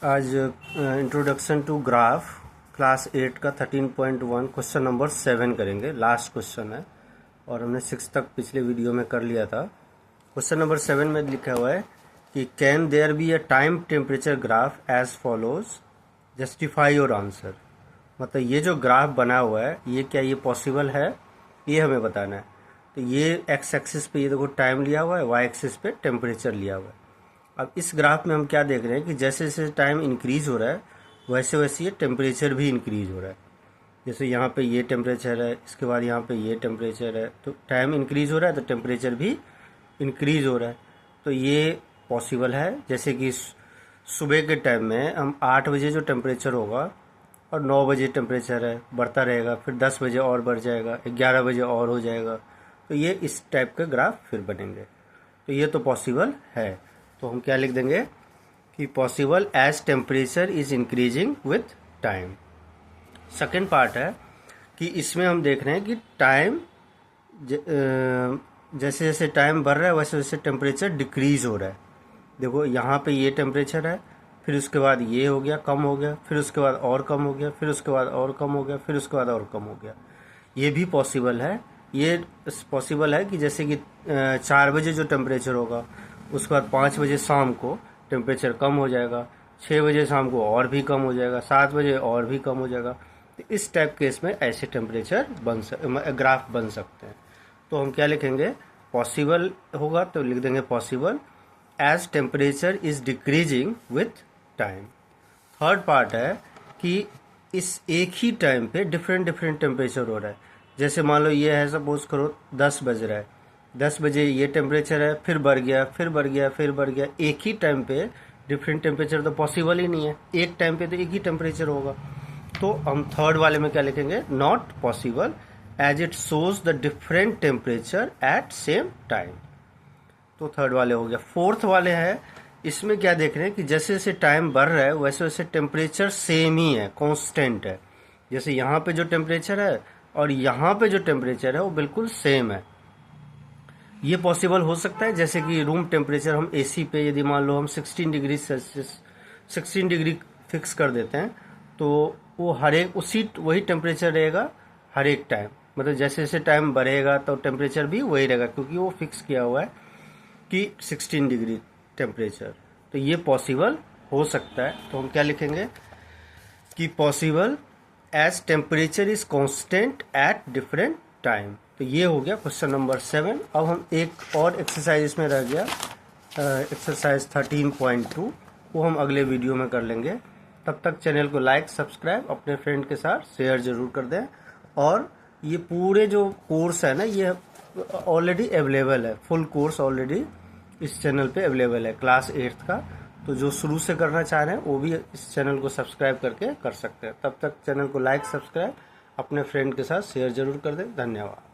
आज introduction to graph class 8 का 13.1 question number 7 करेंगे। लास्ट क्वेश्चन है और हमने 6 तक पिछले वीडियो में कर लिया था। क्वेश्चन नंबर 7 में लिखा हुआ है कि can there be a time temperature graph as follows, justify your answer. मतलब ये जो ग्राफ बना हुआ है ये क्या ये पॉसिबल है, ये हमें बताना है। तो ये एक्स एक्सिस पे ये देखो टाइम लिया हुआ है, वाई एक्सिस पे टेम्परेचर लिया हुआ है। अब इस ग्राफ में हम क्या देख रहे हैं कि जैसे जैसे टाइम इंक्रीज हो रहा है वैसे वैसे ये टेम्परेचर भी इंक्रीज हो रहा है। जैसे यहाँ पे ये टेम्परेचर है, इसके बाद यहाँ पे ये टेम्परेचर है, तो टाइम इंक्रीज हो रहा है तो टेम्परेचर भी इंक्रीज हो रहा है। तो ये पॉसिबल है। जैसे कि सुबह के टाइम में हम 8 बजे जो टेम्परेचर होगा और 9 बजे टेम्परेचर है बढ़ता रहेगा, फिर 10 बजे और बढ़ जाएगा, 11 बजे और हो जाएगा। तो ये इस टाइप के ग्राफ फिर बनेंगे। तो ये तो पॉसिबल है। तो हम क्या लिख देंगे कि possible as temperature is increasing with time. Second part है कि इसमें हम देख रहे हैं कि टाइम जैसे जैसे टाइम बढ़ रहा है वैसे वैसे टेम्परेचर डिक्रीज हो रहा है। देखो यहाँ पे ये टेम्परेचर है, फिर उसके बाद ये हो गया, कम हो गया, फिर उसके बाद और कम हो गया, फिर उसके बाद और कम हो गया, फिर उसके बाद और कम हो गया। ये भी पॉसिबल है। ये पॉसिबल है कि जैसे कि 4 बजे जो टेम्परेचर होगा उसके बाद 5 बजे शाम को टेम्परेचर कम हो जाएगा, 6 बजे शाम को और भी कम हो जाएगा, 7 बजे और भी कम हो जाएगा। तो इस टाइप केस में ऐसे टेम्परेचर ग्राफ बन सकते हैं। तो हम क्या लिखेंगे, पॉसिबल होगा तो लिख देंगे possible as temperature is decreasing with time. Third part है कि इस एक ही टाइम पे डिफरेंट डिफरेंट टेम्परेचर हो रहा है। जैसे मान लो ये है, सपोज करो 10 बज रहा है, 10 बजे ये टेम्परेचर है, फिर बढ़ गया, फिर बढ़ गया, फिर बढ़ गया। एक ही टाइम पे डिफरेंट टेम्परेचर तो पॉसिबल ही नहीं है। एक टाइम पे तो एक ही टेम्परेचर होगा। तो हम थर्ड वाले में क्या लिखेंगे, not possible as it shows the different temperature at same time. तो थर्ड वाले हो गया। फोर्थ वाले है, इसमें क्या देख रहे हैं कि जैसे जैसे टाइम बढ़ रहा है वैसे वैसे टेम्परेचर सेम ही है, कांस्टेंट है। जैसे यहाँ पे जो टेम्परेचर है और यहाँ पे जो टेम्परेचर है वो बिल्कुल सेम है। ये पॉसिबल हो सकता है। जैसे कि रूम टेम्परेचर हम एसी पे यदि मान लो हम 16 डिग्री सेल्सियस 16 डिग्री फिक्स कर देते हैं तो वो हर एक वही टेम्परेचर रहेगा हर एक टाइम। मतलब जैसे जैसे टाइम बढ़ेगा तो टेम्परेचर भी वही रहेगा, क्योंकि वो फिक्स किया हुआ है कि 16 डिग्री टेम्परेचर। तो ये पॉसिबल हो सकता है। तो हम क्या लिखेंगे कि possible as temperature is constant at different time. तो ये हो गया क्वेश्चन नंबर 7। अब हम एक और एक्सरसाइज इसमें रह गया, एक्सरसाइज 13.2, वो हम अगले वीडियो में कर लेंगे। तब तक चैनल को लाइक सब्सक्राइब अपने फ्रेंड के साथ शेयर जरूर कर दें। और ये पूरे जो कोर्स है ना ये ऑलरेडी अवेलेबल है, फुल कोर्स ऑलरेडी इस चैनल पे अवेलेबल है क्लास 8 का। तो जो शुरू से करना चाह रहे हैं वो भी इस चैनल को सब्सक्राइब करके कर सकते हैं। तब तक चैनल को लाइक सब्सक्राइब अपने फ्रेंड के साथ शेयर जरूर कर दें। धन्यवाद।